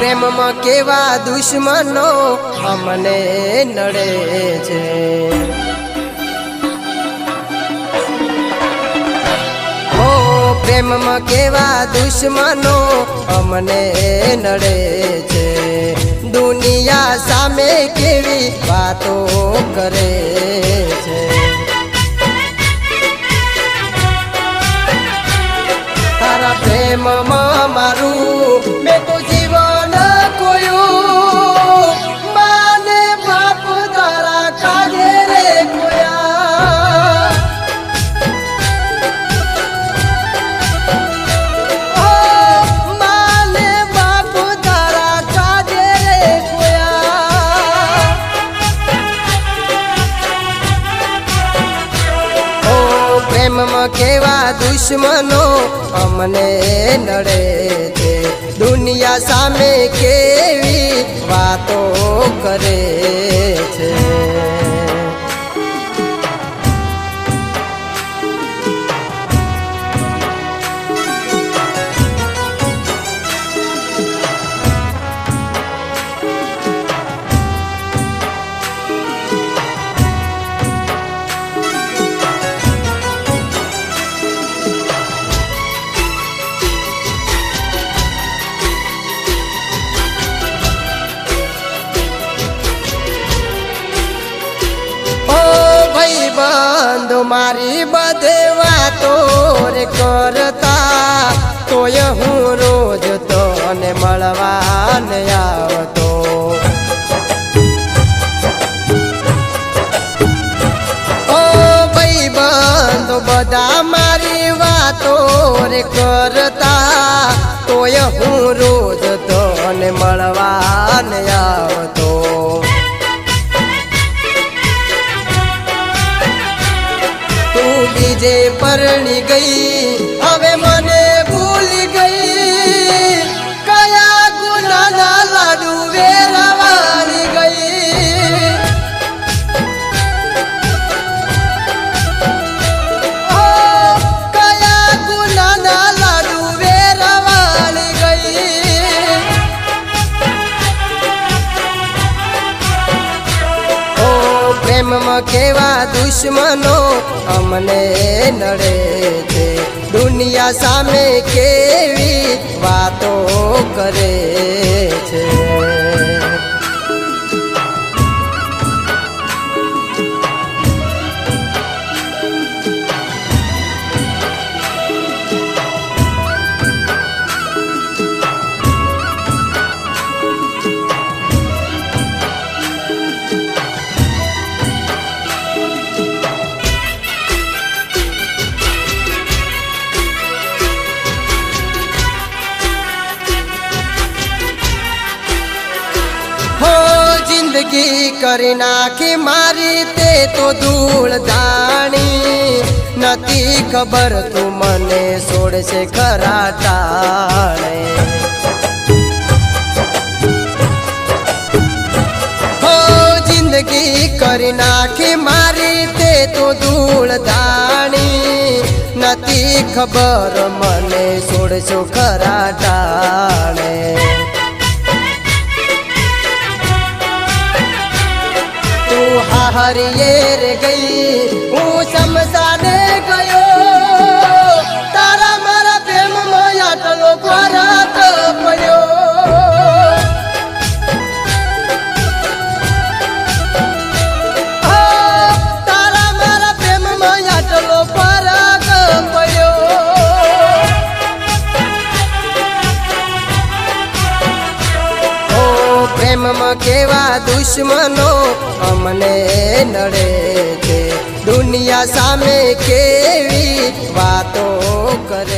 પ્રેમમાં કેવા દુશ્મનો અમને નડે છે। ઓ પ્રેમમાં કેવા દુશ્મનો અમને નડે છે। દુનિયા સામે કેવી વાતો કરે છે। તારા પ્રેમમાં મારું મેં તો જીવન ખોયું, માને બાપ તારા કાજે રે ખોયા। ઓ માને બાપ તારા કાજે રે ખોયા। ઓ પ્રેમમાં કેવા દુશ્મનો અમને નડે છે। દુનિયા સામે કેવી વાતો કરે છે। બંધુ મારી બધે વાતો રે કરતા, તોય હું રોજ તને મળવાને આવતો। ઓ ભાઈ બંધુ બધા મારી વાતો રે કરતા, તોય હું રોજ તને મળવાને આવતો। બીજે પરણી ગઈ હવે મને ભૂલી ગઈ, કયા ગુનાના લાડુ વેરવાની ગઈ। ઓ કયા ગુનાના લાડુ વેરવાની ગઈ। ઓ પ્રેમમાં કેવા દુશ્મનો અમને નડે છે। દુનિયા સામે કેવી વાતો કરે છે। જિંદગી કરી નાખી મારી તે તો ધૂળ ધાણી, નથી ખબર તું મને છોડશે ખરા ટાણે। હો જિંદગી કરી નાખી મારી તે તો ધૂળ ધાણી, નથી ખબર મને છોડશો ખરા ટાણે। હારીએ રે ગઈ હું શમશાને ગયો, તારા મારા પ્રેમમાં આટલો ફરક પડ્યો। તારા મારા પ્રેમમાં આટલો ફરક પડ્યો। ઓ પ્રેમમાં કેવા દુશ્મનો અમને નડે છે। દુનિયા સામે કેવી વાતો કરે।